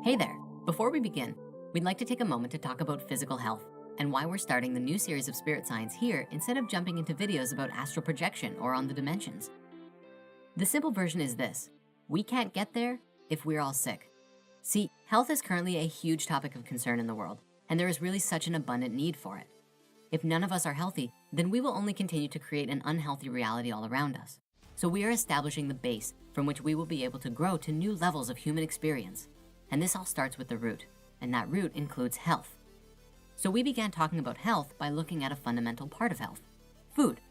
Hey there! Before we begin, we'd like to take a moment to talk about physical health and why we're starting the new series of Spirit Science here instead of jumping into videos about astral projection or on the dimensions. The simple version is this: we can't get there if we're all sick. See, health is currently a huge topic of concern in the world, and there is really such an abundant need for it. If none of us are healthy, then we will only continue to create an unhealthy reality all around us. So we are establishing the base from which we will be able to grow to new levels of human experience. And this all starts with the root, and that root includes health. So we began talking about health by looking at a fundamental part of health: food.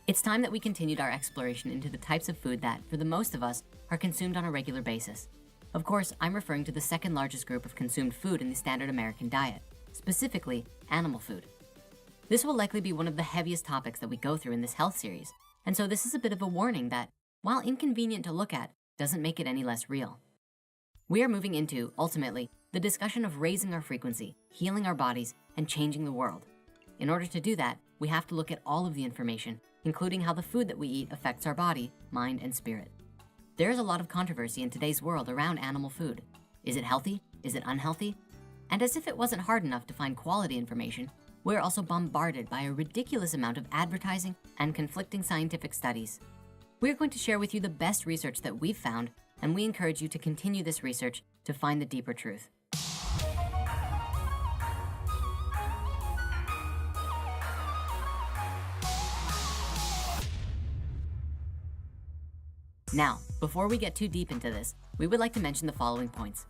It's time that we continued our exploration into the types of food that, for the most of us, are consumed on a regular basis. Of course, I'm referring to the second largest group of consumed food in the standard American diet, specifically animal food. This will likely be one of the heaviest topics that we go through in this health series, and so this is a bit of a warning that, while inconvenient to look at, doesn't make it any less real. We are moving into, ultimately, the discussion of raising our frequency, healing our bodies, and changing the world. In order to do that, we have to look at all of the information, including how the food that we eat affects our body, mind, and spirit. There is a lot of controversy in today's world around animal food. Is it healthy? Is it unhealthy? And as if it wasn't hard enough to find quality information, we're also bombarded by a ridiculous amount of advertising and conflicting scientific studies. We're going to share with you the best research that we've found, and we encourage you to continue this research to find the deeper truth. Now, before we get too deep into this, we would like to mention the following points.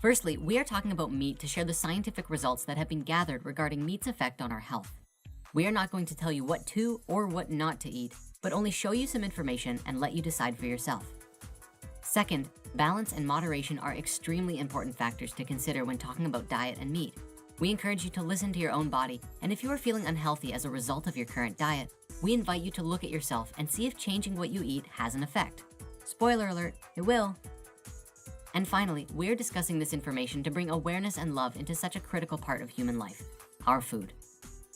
Firstly, we are talking about meat to share the scientific results that have been gathered regarding meat's effect on our health. We are not going to tell you what to or what not to eat, but only show you some information and let you decide for yourself. Second, balance and moderation are extremely important factors to consider when talking about diet and meat. We encourage you to listen to your own body, and if you are feeling unhealthy as a result of your current diet, we invite you to look at yourself and see if changing what you eat has an effect. Spoiler alert, it will. And finally, we're discussing this information to bring awareness and love into such a critical part of human life: our food.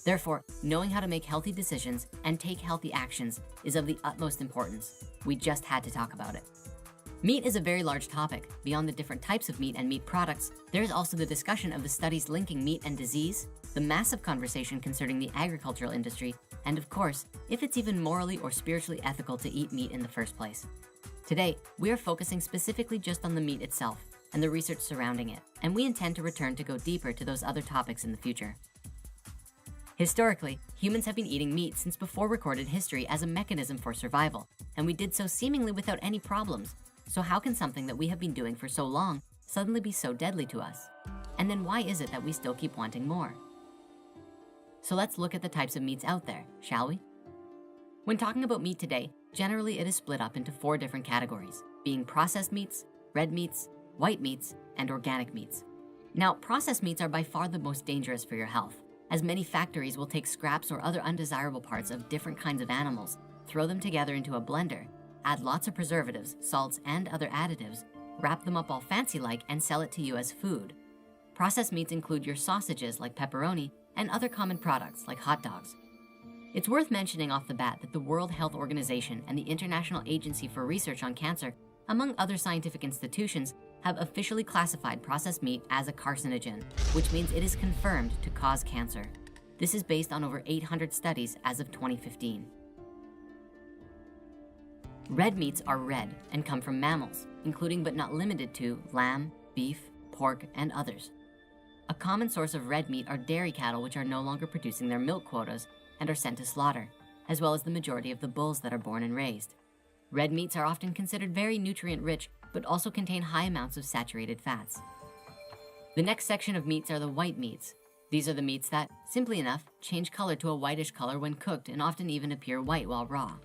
Therefore, knowing how to make healthy decisions and take healthy actions is of the utmost importance. We just had to talk about it. Meat is a very large topic. Beyond the different types of meat and meat products, there is also the discussion of the studies linking meat and disease, the massive conversation concerning the agricultural industry, and of course, if it's even morally or spiritually ethical to eat meat in the first place. Today, we are focusing specifically just on the meat itself and the research surrounding it, and we intend to return to go deeper to those other topics in the future. Historically, humans have been eating meat since before recorded history as a mechanism for survival, and we did so seemingly without any problems. So how can something that we have been doing for so long suddenly be so deadly to us? And then why is it that we still keep wanting more? So let's look at the types of meats out there, shall we? When talking about meat today, generally it is split up into 4 different categories, being processed meats, red meats, white meats, and organic meats. Now, processed meats are by far the most dangerous for your health, as many factories will take scraps or other undesirable parts of different kinds of animals, throw them together into a blender, add lots of preservatives, salts, and other additives, wrap them up all fancy-like, and sell it to you as food. Processed meats include your sausages like pepperoni and other common products like hot dogs. It's worth mentioning off the bat that the World Health Organization and the International Agency for Research on Cancer, among other scientific institutions, have officially classified processed meat as a carcinogen, which means it is confirmed to cause cancer. This is based on over 800 studies as of 2015. Red meats are red and come from mammals, including but not limited to lamb, beef, pork, and others. A common source of red meat are dairy cattle, which are no longer producing their milk quotas and are sent to slaughter, as well as the majority of the bulls that are born and raised. Red meats are often considered very nutrient-rich, but also contain high amounts of saturated fats. The next section of meats are the white meats. These are the meats that, simply enough, change color to a whitish color when cooked and often even appear white while raw.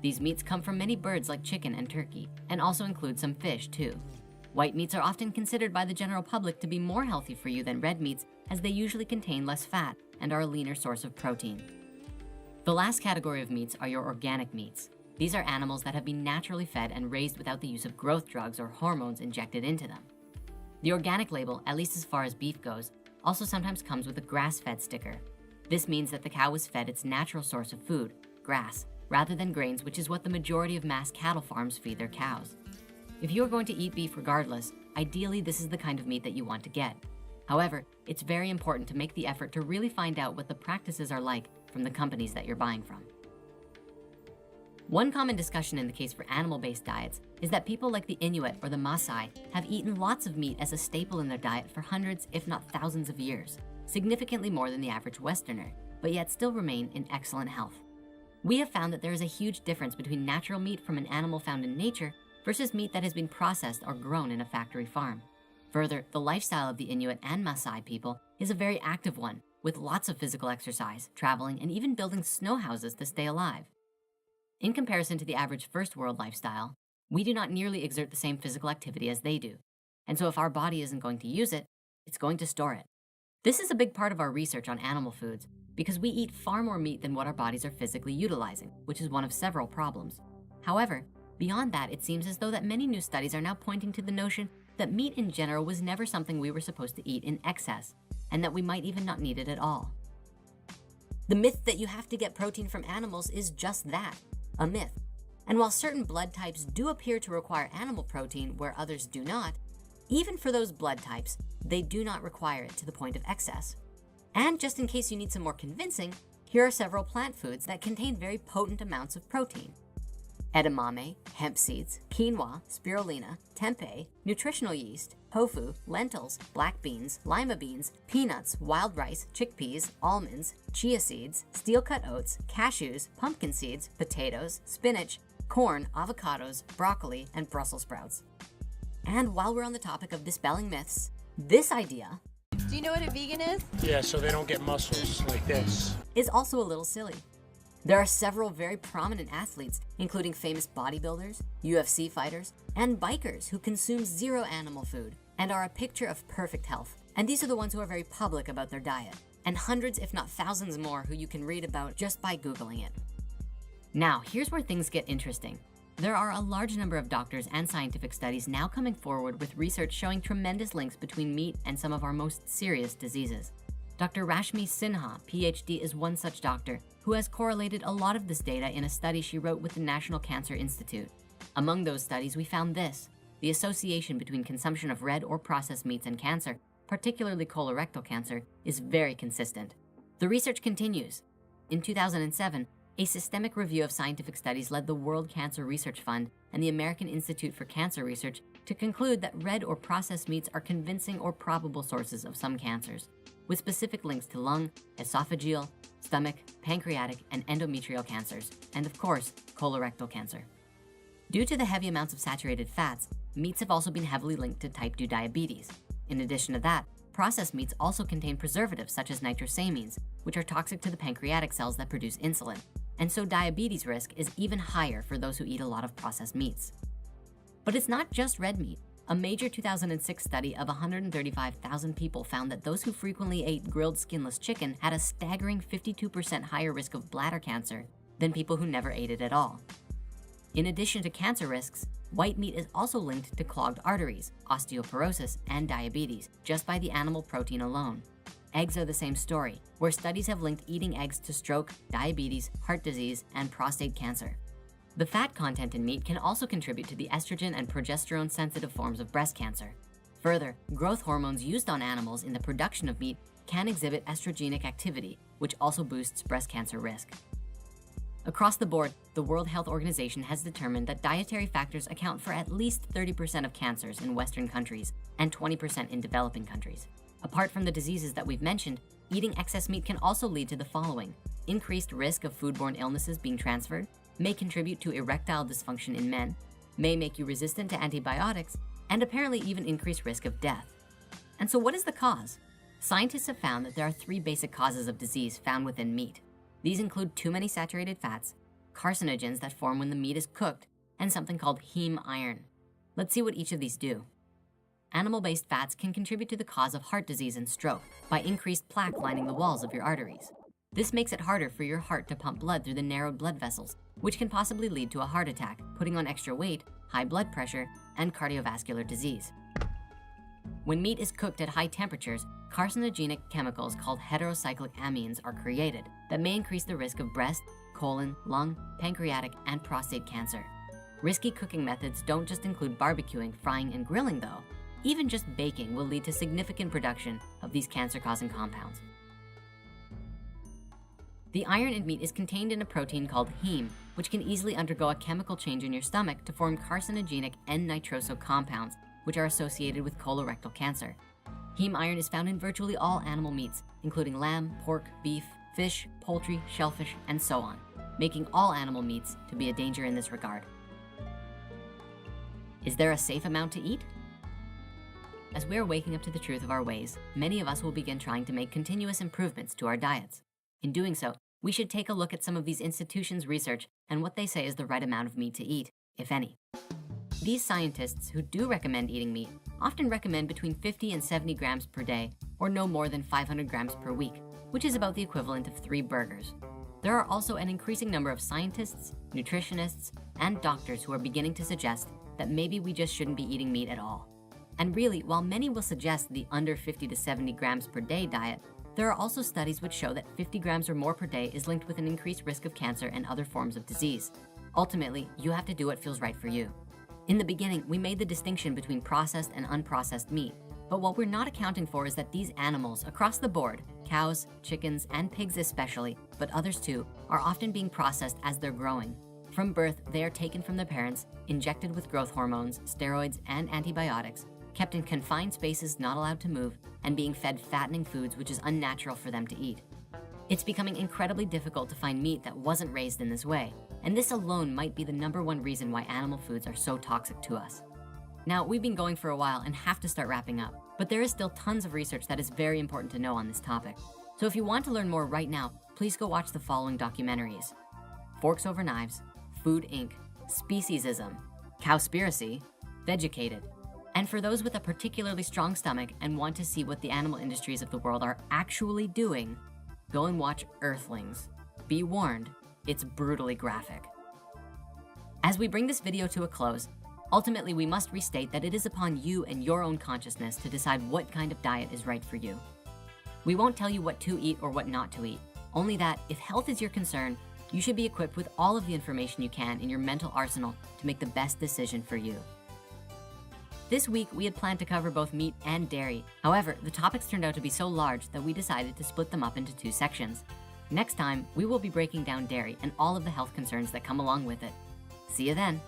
These meats come from many birds like chicken and turkey, and also include some fish too. White meats are often considered by the general public to be more healthy for you than red meats, as they usually contain less fat and are a leaner source of protein. The last category of meats are your organic meats. These are animals that have been naturally fed and raised without the use of growth drugs or hormones injected into them. The organic label, at least as far as beef goes, also sometimes comes with a grass-fed sticker. This means that the cow was fed its natural source of food, grass, rather than grains, which is what the majority of mass cattle farms feed their cows. If you are going to eat beef regardless, ideally this is the kind of meat that you want to get. However, it's very important to make the effort to really find out what the practices are like from the companies that you're buying from. One common discussion in the case for animal-based diets is that people like the Inuit or the Maasai have eaten lots of meat as a staple in their diet for hundreds, if not thousands of years, significantly more than the average Westerner, but yet still remain in excellent health. We have found that there is a huge difference between natural meat from an animal found in nature versus meat that has been processed or grown in a factory farm. Further, the lifestyle of the Inuit and Maasai people is a very active one, with lots of physical exercise, traveling, and even building snow houses to stay alive. In comparison to the average first world lifestyle, we do not nearly exert the same physical activity as they do. And so if our body isn't going to use it, it's going to store it. This is a big part of our research on animal foods because we eat far more meat than what our bodies are physically utilizing, which is one of several problems. However, beyond that, it seems as though that many new studies are now pointing to the notion that meat in general was never something we were supposed to eat in excess, and that we might even not need it at all. The myth that you have to get protein from animals is just that, a myth. And while certain blood types do appear to require animal protein where others do not, even for those blood types, they do not require it to the point of excess. And just in case you need some more convincing, here are several plant foods that contain very potent amounts of protein. Edamame, hemp seeds, quinoa, spirulina, tempeh, nutritional yeast, tofu, lentils, black beans, lima beans, peanuts, wild rice, chickpeas, almonds, chia seeds, steel-cut oats, cashews, pumpkin seeds, potatoes, spinach, corn, avocados, broccoli, and Brussels sprouts. And while we're on the topic of dispelling myths, this idea, do you know what a vegan is? Yeah, so they don't get muscles like this. Is also a little silly. There are several very prominent athletes, including famous bodybuilders, UFC fighters, and bikers who consume zero animal food and are a picture of perfect health. And these are the ones who are very public about their diet, and hundreds if not thousands more who you can read about just by Googling it. Now, here's where things get interesting. There are a large number of doctors and scientific studies now coming forward with research showing tremendous links between meat and some of our most serious diseases. Dr. Rashmi Sinha, PhD, is one such doctor who has correlated a lot of this data in a study she wrote with the National Cancer Institute. Among those studies, we found this: the association between consumption of red or processed meats and cancer, particularly colorectal cancer, is very consistent. The research continues. In 2007, a systemic review of scientific studies led the World Cancer Research Fund and the American Institute for Cancer Research to conclude that red or processed meats are convincing or probable sources of some cancers, with specific links to lung, esophageal, stomach, pancreatic, and endometrial cancers, and of course, colorectal cancer. Due to the heavy amounts of saturated fats, meats have also been heavily linked to type 2 diabetes. In addition to that, processed meats also contain preservatives such as nitrosamines, which are toxic to the pancreatic cells that produce insulin, and so diabetes risk is even higher for those who eat a lot of processed meats. But it's not just red meat. A major 2006 study of 135,000 people found that those who frequently ate grilled skinless chicken had a staggering 52% higher risk of bladder cancer than people who never ate it at all. In addition to cancer risks, white meat is also linked to clogged arteries, osteoporosis, and diabetes just by the animal protein alone. Eggs are the same story, where studies have linked eating eggs to stroke, diabetes, heart disease, and prostate cancer. The fat content in meat can also contribute to the estrogen and progesterone-sensitive forms of breast cancer. Further, growth hormones used on animals in the production of meat can exhibit estrogenic activity, which also boosts breast cancer risk. Across the board, the World Health Organization has determined that dietary factors account for at least 30% of cancers in Western countries and 20% in developing countries. Apart from the diseases that we've mentioned, eating excess meat can also lead to the following: increased risk of foodborne illnesses being transferred, may contribute to erectile dysfunction in men, may make you resistant to antibiotics, and apparently even increase risk of death. And so what is the cause? Scientists have found that there are 3 basic causes of disease found within meat. These include too many saturated fats, carcinogens that form when the meat is cooked, and something called heme iron. Let's see what each of these do. Animal-based fats can contribute to the cause of heart disease and stroke by increased plaque lining the walls of your arteries. This makes it harder for your heart to pump blood through the narrowed blood vessels, which can possibly lead to a heart attack, putting on extra weight, high blood pressure, and cardiovascular disease. When meat is cooked at high temperatures, carcinogenic chemicals called heterocyclic amines are created that may increase the risk of breast, colon, lung, pancreatic, and prostate cancer. Risky cooking methods don't just include barbecuing, frying, and grilling though. Even just baking will lead to significant production of these cancer-causing compounds. The iron in meat is contained in a protein called heme, which can easily undergo a chemical change in your stomach to form carcinogenic N-nitroso compounds, which are associated with colorectal cancer. Heme iron is found in virtually all animal meats, including lamb, pork, beef, fish, poultry, shellfish, and so on, making all animal meats to be a danger in this regard. Is there a safe amount to eat? As we are waking up to the truth of our ways, many of us will begin trying to make continuous improvements to our diets. In doing so, we should take a look at some of these institutions' research and what they say is the right amount of meat to eat, if any. These scientists who do recommend eating meat often recommend between 50 and 70 grams per day, or no more than 500 grams per week, which is about the equivalent of 3 burgers. There are also an increasing number of scientists, nutritionists, and doctors who are beginning to suggest that maybe we just shouldn't be eating meat at all. And really, while many will suggest the under 50 to 70 grams per day diet, there are also studies which show that 50 grams or more per day is linked with an increased risk of cancer and other forms of disease. Ultimately, you have to do what feels right for you. In the beginning, we made the distinction between processed and unprocessed meat, but what we're not accounting for is that these animals across the board, cows, chickens, and pigs especially, but others too, are often being processed as they're growing. From birth, they are taken from their parents, injected with growth hormones, steroids, and antibiotics, kept in confined spaces not allowed to move, and being fed fattening foods which is unnatural for them to eat. It's becoming incredibly difficult to find meat that wasn't raised in this way, and this alone might be the #1 reason why animal foods are so toxic to us. Now, we've been going for a while and have to start wrapping up, but there is still tons of research that is very important to know on this topic. So if you want to learn more right now, please go watch the following documentaries: Forks Over Knives, Food Inc., Speciesism, Cowspiracy, Vegucated. And for those with a particularly strong stomach and want to see what the animal industries of the world are actually doing, go and watch Earthlings. Be warned, it's brutally graphic. As we bring this video to a close, ultimately we must restate that it is upon you and your own consciousness to decide what kind of diet is right for you. We won't tell you what to eat or what not to eat, only that if health is your concern, you should be equipped with all of the information you can in your mental arsenal to make the best decision for you. This week, we had planned to cover both meat and dairy. However, the topics turned out to be so large that we decided to split them up into 2 sections. Next time, we will be breaking down dairy and all of the health concerns that come along with it. See you then.